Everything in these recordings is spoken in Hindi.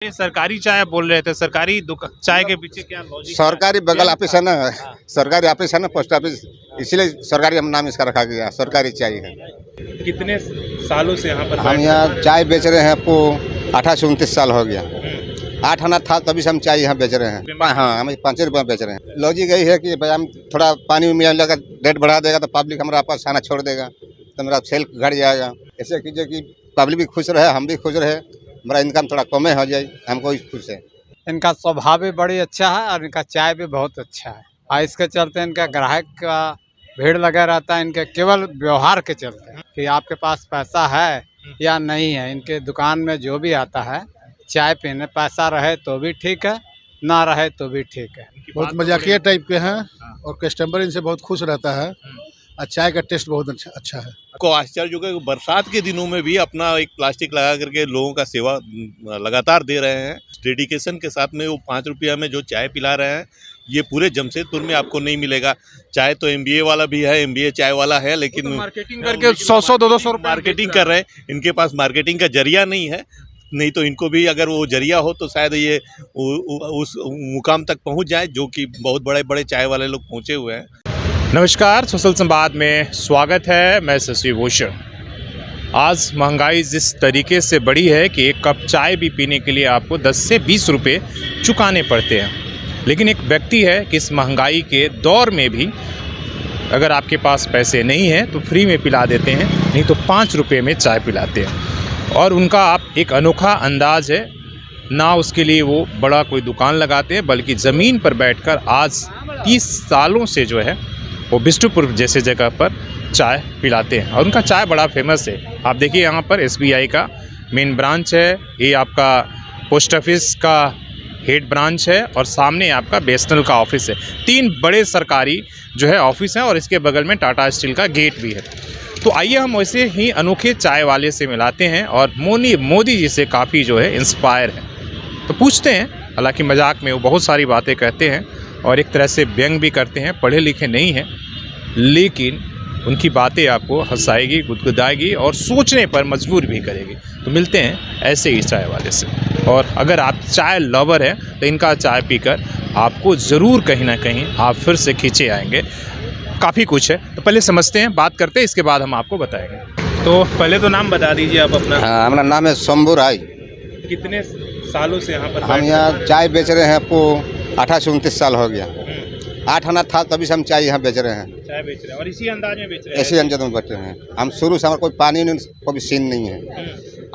ये सरकारी चाय बोल रहे थे, सरकारी चाय के पीछे क्या लॉजिक? सरकारी बगल ऑफिस है ना, सरकारी ऑफिस है ना, पोस्ट ऑफिस, इसलिए सरकारी हम नाम इसका रखा गया, सरकारी चाय है। कितने सालों से यहाँ पर हम यहाँ चाय बेच रहे हैं, आपको 28 से 29 साल हो गया। 8 आना था तभी से हम चाय यहाँ बेच रहे हैं। हाँ, हम 5 रुपये बेच रहे हैं। लॉजिक यही है कि भाई हम थोड़ा पानी में लगा रेट बढ़ा देगा तो पब्लिक हमारा पास आना छोड़ देगा, तो मेरा सेल घट जाएगा। ऐसे कीजिए कि पब्लिक भी खुश रहे, हम भी खुश रहे, हमारा इनकम थोड़ा कम हो जाए, हमको खुश है। इनका स्वभाव भी बड़ी अच्छा है और इनका चाय भी बहुत अच्छा है, और इसके चलते इनका ग्राहक का भीड़ लगा रहता है। इनके केवल व्यवहार के चलते कि आपके पास पैसा है या नहीं है। इनके दुकान में जो भी आता है चाय पीने, पैसा रहे तो भी ठीक है, ना रहे तो भी ठीक है। बहुत मजाकिया टाइप के हैं और कस्टमर इनसे बहुत खुश रहता है और चाय का टेस्ट बहुत अच्छा है। को आश्चर्य होगा कि बरसात के दिनों में भी अपना एक प्लास्टिक लगा करके लोगों का सेवा लगातार दे रहे हैं। डेडिकेशन के साथ में वो 5 रुपया में जो चाय पिला रहे हैं, ये पूरे जमशेदपुर में आपको नहीं मिलेगा। चाय तो MBA वाला भी है, MBA चाय वाला है, लेकिन मार्केटिंग करके 100-200 रुपए मार्केटिंग कर रहे हैं। इनके पास मार्केटिंग का जरिया नहीं है, नहीं तो इनको भी अगर वो जरिया हो तो शायद ये उस मुकाम तक पहुंच जाए जो कि बहुत बड़े बड़े चाय वाले लोग पहुंचे हुए हैं। नमस्कार, सोशल संवाद में स्वागत है। मैं शशि भूषण। आज महंगाई जिस तरीके से बढ़ी है कि एक कप चाय भी पीने के लिए आपको 10 से 20 रुपये चुकाने पड़ते हैं, लेकिन एक व्यक्ति है कि इस महंगाई के दौर में भी अगर आपके पास पैसे नहीं हैं तो फ्री में पिला देते हैं, नहीं तो 5 रुपये में चाय पिलाते हैं। और उनका आप एक अनोखा अंदाज़ है ना, उसके लिए वो बड़ा कोई दुकान लगाते हैं, बल्कि ज़मीन पर बैठकर आज 30 सालों से जो है वो बिष्टुपुर जैसे जगह पर चाय पिलाते हैं और उनका चाय बड़ा फेमस है। आप देखिए यहाँ पर SBI का मेन ब्रांच है, ये आपका पोस्ट ऑफिस का हेड ब्रांच है और सामने आपका BSNL का ऑफिस है। 3 बड़े सरकारी जो है ऑफिस हैं और इसके बगल में टाटा स्टील का गेट भी है। तो आइए हम वैसे ही अनोखे चाय वाले से मिलाते हैं और मोदी जी से काफ़ी जो है इंस्पायर है, तो पूछते हैं। हालांकि मजाक में वो बहुत सारी बातें कहते हैं और एक तरह से व्यंग भी करते हैं, पढ़े लिखे नहीं हैं, लेकिन उनकी बातें आपको हंसाएगी, गुदगुदाएगी और सोचने पर मजबूर भी करेगी। तो मिलते हैं ऐसे ही चाय वाले से। और अगर आप चाय लवर हैं तो इनका चाय पीकर आपको ज़रूर कहीं ना कहीं आप फिर से खींचे आएंगे। काफ़ी कुछ है, तो पहले समझते हैं, बात करते हैं, इसके बाद हम आपको बताएंगे। तो पहले तो नाम बता दीजिए आप अपना। हाँ, हमारा नाम है शंभू राय। कितने सालों से यहाँ पर हम यहाँ चाय बेच रहे हैं, आपको 28 से 29 साल हो गया। 8 आना था तभी से हम चाय यहाँ बेच रहे हैं, चाय बेच रहे हैं और इसी अंदाज में बेच रहे हैं। ऐसे अंदाज में बेच रहे हैं। हम शुरू से हमारा कोई पानी नहीं, कोई सीन नहीं है।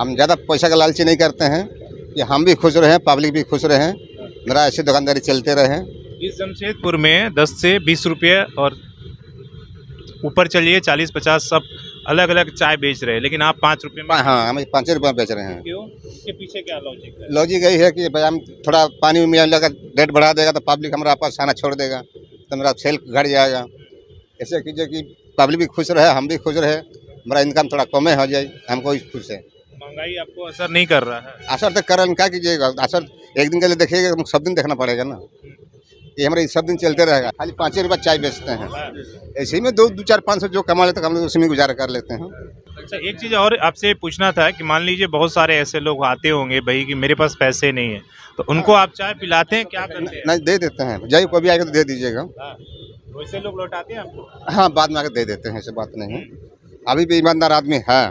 हम ज़्यादा पैसा का लालची नहीं करते हैं कि हम भी खुश रहें, पब्लिक भी खुश रहें, मेरा ऐसी दुकानदारी चलते रहे। इस जमशेदपुर में 10 से 20 रुपये और ऊपर चलिए 40-50 सब अलग अलग चाय बेच रहे हैं, लेकिन आप 5 रुपये में। हाँ, हम 5 रुपये बेच रहे हैं। क्यों? इसके पीछे क्या लॉजिक है? लॉजिक यही है कि भाई हम थोड़ा पानी में लगा रेट बढ़ा देगा तो पब्लिक हमारा पास आना छोड़ देगा, तो मेरा सेल घट जाएगा। ऐसे कीजिए कि पब्लिक भी खुश रहे, हम भी खुश रहे, हमारा इनकम थोड़ा कम हो जाए, हमको खुश है। महंगाई आपको असर नहीं कर रहा है? असर तो कर रहा है, क्या कीजिएगा, असर एक दिन के लिए देखिएगा, सब दिन देखना पड़ेगा ना। ये हमारे सब दिन चलते रहेगा। खाली 5 रुपये चाय बेचते हैं, ऐसे ही में 2-4-500 जो कमा लेते हम लोग उसी में गुजारा कर लेते हैं। अच्छा, एक चीज़ और आपसे पूछना था कि मान लीजिए बहुत सारे ऐसे लोग आते होंगे भाई कि मेरे पास पैसे नहीं है, तो उनको आप चाय पिलाते हैं, क्या करते हैं? नहीं, दे देते हैं, जाइए कोई भी आएगा तो दे दीजिएगा। वैसे लोग लौटाते हैं आपको? हाँ, बाद में आकर दे देते हैं, ऐसे बात नहीं है। अभी भी ईमानदार आदमी है।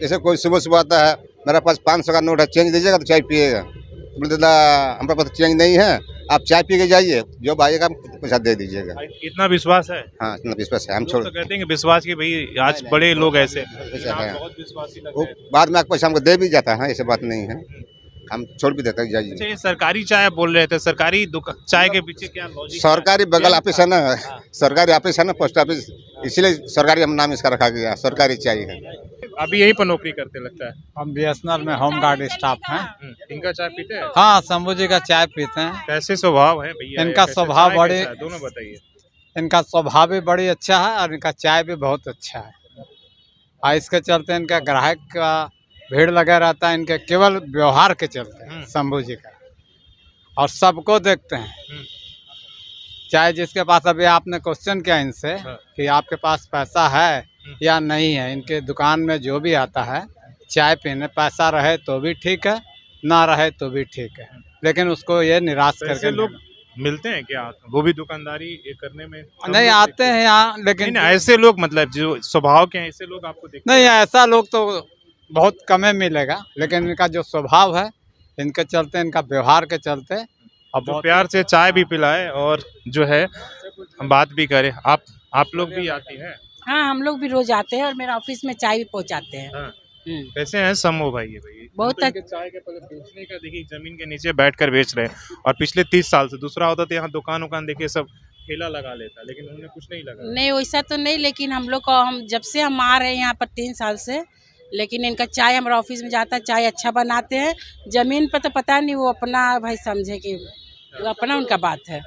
जैसे कोई सुबह सुबह आता है, मेरा पास 500 का नोट है, चेंज दीजिएगा तो चाय पिएगा। तो बोले दादा हमारे पास चेंज नहीं है, आप चाय पी के जाइए, जो आएगा पैसा दे दीजिएगा। इतना विश्वास है? हाँ, इतना विश्वास है। हम लोग छोड़ तो कहते हैं कि विश्वास की भाई आज बड़े लोग ऐसे ऐसा है, बहुत विश्वासी लगते वो हैं। बाद में पैसा हमको दे भी जाता है, ऐसे बात नहीं है, हम छोड़ भी देते हैं, अच्छा, जाइए। ये सरकारी चाय बोल रहे थे, सरकारी चाय के पीछे क्या लॉजिक? सरकारी बगल ऑफिस है ना, सरकारी ऑफिस है ना, पोस्ट ऑफिस, इसलिए सरकारी हम नाम इसका रखा गया, सरकारी चाय है। अभी यहीं पर नौकरी करते लगता है? हम BSNL में होम गार्ड स्टाफ हैं। इनका चाय पीते हैं? हाँ, शंभू जी का चाय पीते हैं। कैसे स्वभाव है भैया? इनका कैसे स्वभाव चाय बड़े- कैसा है? दोनों बताइए। इनका स्वभाव भी बड़ी अच्छा है और इनका चाय भी बहुत अच्छा है, और इसके चलते इनका ग्राहक का भीड़ लगा रहता है। इनके केवल व्यवहार के चलते शंभू जी का, और सबको देखते हैं। चाहे जिसके पास, अभी आपने क्वेश्चन किया इनसे कि आपके पास पैसा है या नहीं है। इनके दुकान में जो भी आता है चाय पीने, पैसा रहे तो भी ठीक है, ना रहे तो भी ठीक है, लेकिन उसको ये निराश तो करके ऐसे लोग मिलते हैं क्या? वो भी दुकानदारी ये करने में कम नहीं लोग आते दिखते हैं यहाँ, नहीं लेकिन नहीं, ऐसे लोग मतलब जो स्वभाव के हैं ऐसे लोग आपको दिखते नहीं ऐसा लोग तो बहुत कम ही मिलेगा, लेकिन इनका जो स्वभाव है, इनके चलते, इनका व्यवहार के चलते और जो बहुत प्यार से चाय भी पिलाए और जो है हम बात भी करें। आप लोग भी आती हैं? हाँ, हम लोग भी रोज आते हैं और मेरा ऑफिस में चाय भी पहुंचाते हैं। हाँ। हम्म, कैसे हैं समूह भाई ये भाई? बहुत हम तो इनके चाय के पहले बेचने का देखिए जमीन के नीचे बैठकर बेच रहे हैं और पिछले 30 साल से दूसरा होता तो यहाँ दुकान उकान देखिए सब ठेला लगा लेता, लेकिन उन्होंने कुछ नहीं लगा। नहीं वैसा तो नहीं, लेकिन हम लोग को हम जब से हम आ रहे हैं यहाँ पर 3 साल से, लेकिन इनका चाय हमारा ऑफिस में जाता है, चाय अच्छा बनाते हैं। जमीन पर तो पता नहीं, वो अपना भाई समझे कि वो अपना उनका बात है।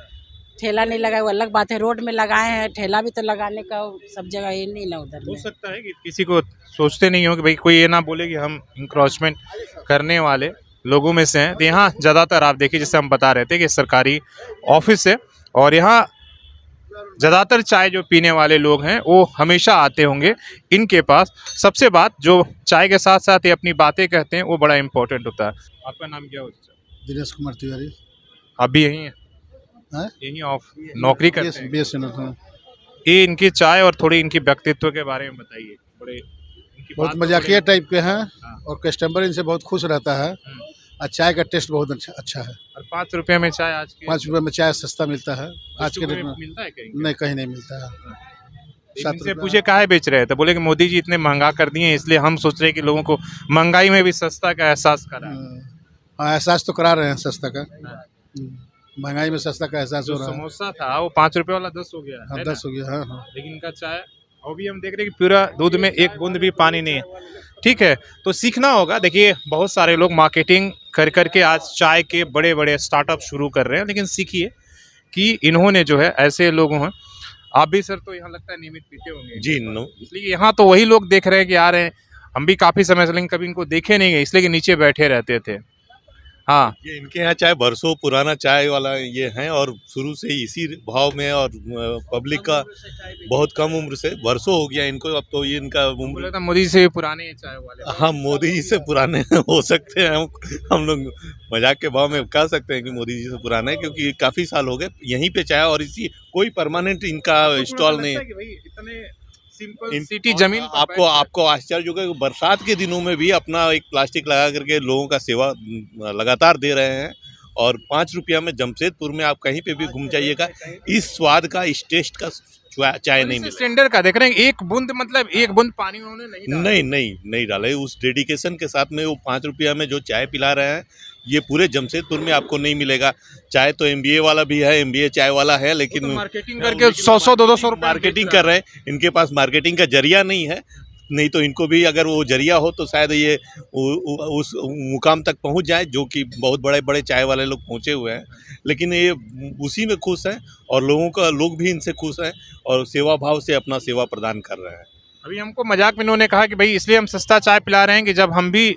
ठेला नहीं लगाए वो अलग बात है, रोड में लगाए हैं, ठेला भी तो लगाने का सब जगह ये नहीं ना उधर हो में। सकता है कि किसी को सोचते नहीं हो कि भाई कोई ये ना बोले कि हम इंक्रोचमेंट करने वाले लोगों में से हैं। तो यहाँ ज़्यादातर आप देखिए जैसे हम बता रहे थे कि सरकारी ऑफिस है और यहाँ ज़्यादातर चाय जो पीने वाले लोग हैं वो हमेशा आते होंगे इनके पास। सबसे बात जो चाय के साथ साथ ये अपनी बातें कहते हैं वो बड़ा इम्पोर्टेंट होता है। आपका नाम क्या होता है? दिनेश कुमार तिवारी। आप भी यहीं हैं? हाँ? यहीं ऑफ नौकरी करते हैं? BSNL। ये इनकी चाय और थोड़ी इनकी व्यक्तित्व के बारे में बताइए। बड़े इनकी बहुत बात तो मजाकिया बड़ी- टाइप के हैं हाँ। और कस्टमर इनसे बहुत खुश रहता है और चाय का टेस्ट बहुत अच्छा है। और 5 रुपए में चाय आज के 5 रुपए में चाय सस्ता मिलता है आज के रुपए डेट में। मिलता है कहीं? नहीं, कहीं नहीं मिलता है। इनसे 7 रुपए। पूछे काहे बेच रहे हैं तो बोले कि मोदी जी इतने महंगा कर दिए हैं, इसलिए हम सोच रहे हैं कि लोगों को महंगाई में भी सस्ता का एहसास कराएं। हाँ, एहसास तो करा रहे हैं सस्ता का। हाँ। महंगाई में सस्ता का एहसास जो हो रहा है। समोसा था वो 5 रुपए वाला 10 हो गया हाँ, है 10 ना? हो गया। हाँ हाँ। लेकिन इनका चाय अभी हम देख रहे हैं कि पूरा दूध में एक बूंद भी पानी नहीं है। ठीक है, तो सीखना होगा। देखिए बहुत सारे लोग मार्केटिंग कर करके आज चाय के बड़े बड़े स्टार्टअप शुरू कर रहे हैं, लेकिन सीखिए कि इन्होंने जो है ऐसे लोगों हैं। आप भी सर तो यहाँ लगता है नियमित पीते होंगे? जी नो इसलिए यहाँ तो वही लोग देख रहे हैं कि आ रहे हैं। हम भी काफ़ी समय से, लेकिन कभी इनको देखे नहीं गए इसलिए कि नीचे बैठे रहते थे। हाँ, ये इनके यहाँ चाय बरसों पुराना चाय वाला ये है और शुरू से ही इसी भाव में और पब्लिक का बहुत कम उम्र से बरसों हो गया इनको। अब तो ये इनका बोला उम्र था मोदी जी से भी पुराने हैं चाय वाले। हाँ मोदी जी से पुराने हो सकते हैं। हम लोग मजाक के भाव में कह सकते हैं कि मोदी जी से पुराने हैं, क्योंकि काफ़ी साल हो गए यहीं पे चाय और इसी कोई परमानेंट इनका स्टॉल नहीं है। इतने सिंपल इन- सिटी और जमीन पर आपको बैठकर- आपको आश्चर्य होगा कि बरसात के दिनों में भी अपना एक प्लास्टिक लगा करके लोगों का सेवा लगातार दे रहे हैं। और 5 रुपया में जमशेदपुर में आप कहीं पे भी घूम जाइएगा, इस स्वाद का, इस टेस्ट का चाय नहीं मिलेगा। स्टैंडर्ड का देख रहे हैं, एक बूंद मतलब एक बूंद पानी उन्होंने नहीं डाला। नहीं डाले। उस डेडिकेशन के साथ में वो 5 रुपया में जो चाय पिला रहे हैं ये पूरे जमशेदपुर में आपको नहीं मिलेगा। चाय तो MBA वाला भी है, MBA चाय वाला है, लेकिन मार्केटिंग करके 100-200 रुपए मार्केटिंग कर रहे हैं। इनके पास मार्केटिंग का जरिया नहीं है, नहीं तो इनको भी अगर वो जरिया हो तो शायद ये उस मुकाम तक पहुंच जाए जो कि बहुत बड़े बड़े चाय वाले लोग पहुंचे हुए हैं। लेकिन ये उसी में खुश हैं और लोग भी इनसे खुश हैं और सेवा भाव से अपना सेवा प्रदान कर रहे हैं। अभी हमको मजाक में इन्होंने कहा कि भाई इसलिए हम सस्ता चाय पिला रहे हैं कि जब हम भी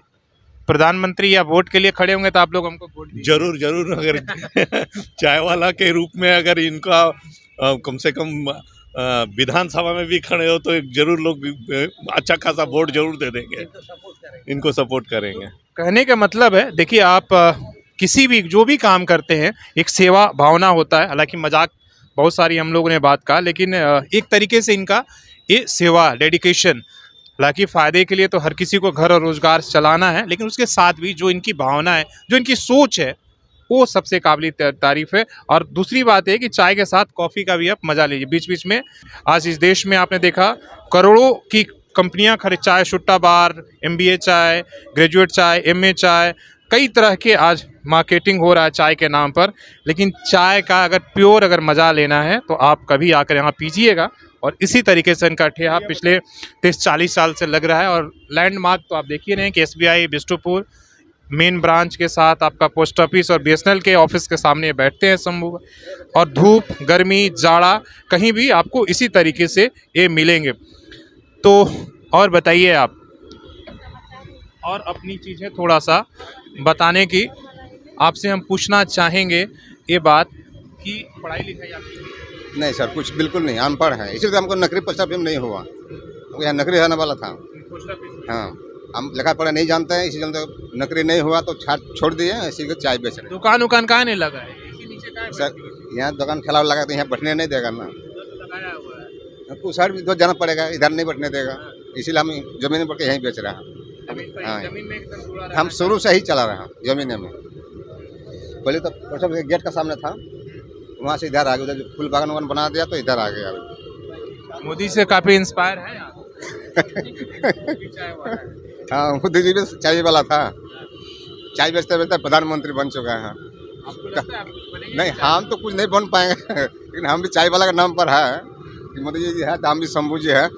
प्रधानमंत्री या वोट के लिए खड़े होंगे तो आप लोग हमको वोट दीजिए। जरूर अगर चाय वाला के रूप में अगर इनका कम से कम विधानसभा में भी खड़े हो तो जरूर लोग अच्छा खासा वोट जरूर दे देंगे, इनको सपोर्ट करेंगे। कहने का मतलब है देखिए आप किसी भी जो भी काम करते हैं एक सेवा भावना होता है। हालांकि मजाक बहुत सारी हम लोगों ने बात कहा, लेकिन एक तरीके से इनका ये सेवा डेडिकेशन, हालांकि फ़ायदे के लिए तो हर किसी को घर और रोज़गार चलाना है, लेकिन उसके साथ भी जो इनकी भावना है, जो इनकी सोच है, वो सबसे काबिल तारीफ़ है। और दूसरी बात है कि चाय के साथ कॉफ़ी का भी आप मज़ा लीजिए। बीच बीच में आज इस देश में आपने देखा करोड़ों की कंपनियां खरीद, चाय सुट्टा बार, MBA चाय, ग्रेजुएट चाय, MA चाय, कई तरह के आज मार्केटिंग हो रहा है चाय के नाम पर। लेकिन चाय का अगर प्योर अगर मज़ा लेना है तो आप कभी आकर यहाँ पीजिएगा। और इसी तरीके से इनका ठेहा पिछले 30-40 साल से लग रहा है। और लैंडमार्क तो आप देखिए रहे हैं कि SBI बिष्टुपुर मेन ब्रांच के साथ आपका पोस्ट ऑफिस और BSNL के ऑफिस के सामने बैठते हैं शंभू। और धूप, गर्मी, जाड़ा कहीं भी आपको इसी तरीके से ये मिलेंगे। तो और बताइए आप और अपनी चीज़ें थोड़ा सा बताने की आपसे हम पूछना चाहेंगे ये बात कि पढ़ाई लिखाई आपकी नहीं सर, कुछ बिल्कुल नहीं, अनपढ़ है। इसी तो हमको नौकरी परीक्षा भी नहीं हुआ, हमको यहाँ नौकरी रहने वाला था। पोस्ट ऑफिस हाँ, हम लिखा पढ़ा नहीं जानते हैं, इसी चलते नौकरी नहीं हुआ तो छोड़ दिए, इसी को चाय बेच रहे दुकान उकान कहाँ नहीं लगा है, इसी नीचे कहाँ हैं। है? सर यहाँ दुकान ठेला लगा तो यहाँ बैठने नहीं देगा ना, लगाया हुआ है। उस साइड भी तो जाना पड़ेगा, इधर नहीं बैठने देगा, इसीलिए हम जमीन पर के यहीं बेच रहे हैं। हाँ। जमीन में एकदम जुड़ा रहा हम है। शुरू से ही चला रहे हैं जमीन में। पहले तो सब गेट का सामने था, वहाँ से इधर आ गए, उधर जो फूल बागान वागन बना दिया तो इधर आ गया। मोदी से काफी इंस्पायर है आप? चाय वाला है। हाँ, मोदी जी भी चाय वाला था, चाय बेचते बेचते प्रधानमंत्री बन चुका है। आपको लगता है आप कुछ बनेंगे? नहीं, हम तो कुछ नहीं बन पाएंगे, लेकिन हम भी चाय वाला का नाम पर है कि मोदी जी है तो हम भी शंभू जी है।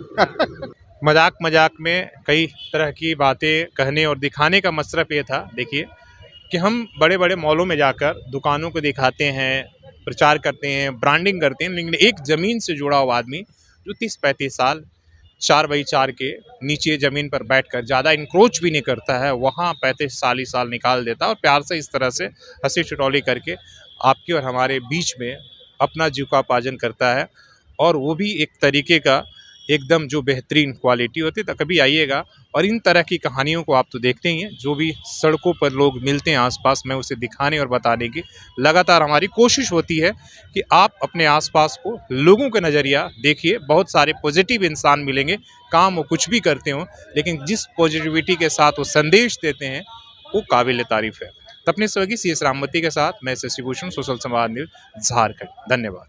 मजाक मजाक में कई तरह की बातें कहने और दिखाने का मसरफ ये था, देखिए कि हम बड़े बड़े मॉलों में जाकर दुकानों को दिखाते हैं, प्रचार करते हैं, ब्रांडिंग करते हैं, लेकिन एक ज़मीन से जुड़ा हुआ आदमी जो 30-35 साल 4x4 के नीचे ज़मीन पर बैठकर ज़्यादा इंक्रोच भी नहीं करता है, वहाँ 35-40 साल निकाल देता है और प्यार से इस तरह से हंसी ठिठोली करके आपके और हमारे बीच में अपना जीविकोपार्जन करता है, और वो भी एक तरीके का एकदम जो बेहतरीन क्वालिटी होती है। तो कभी आइएगा और इन तरह की कहानियों को आप तो देखते ही हैं, जो भी सड़कों पर लोग मिलते हैं आसपास में उसे दिखाने और बताने की लगातार हमारी कोशिश होती है कि आप अपने आसपास को लोगों के नज़रिया देखिए। बहुत सारे पॉजिटिव इंसान मिलेंगे, काम वो कुछ भी करते हों, लेकिन जिस पॉजिटिविटी के साथ वो संदेश देते हैं वो काबिल तारीफ़ है। तो अपने सहयोगी CS रामवती के साथ मैं शशि भूषण, सोशल संवाद न्यूज़, झारखंड। धन्यवाद।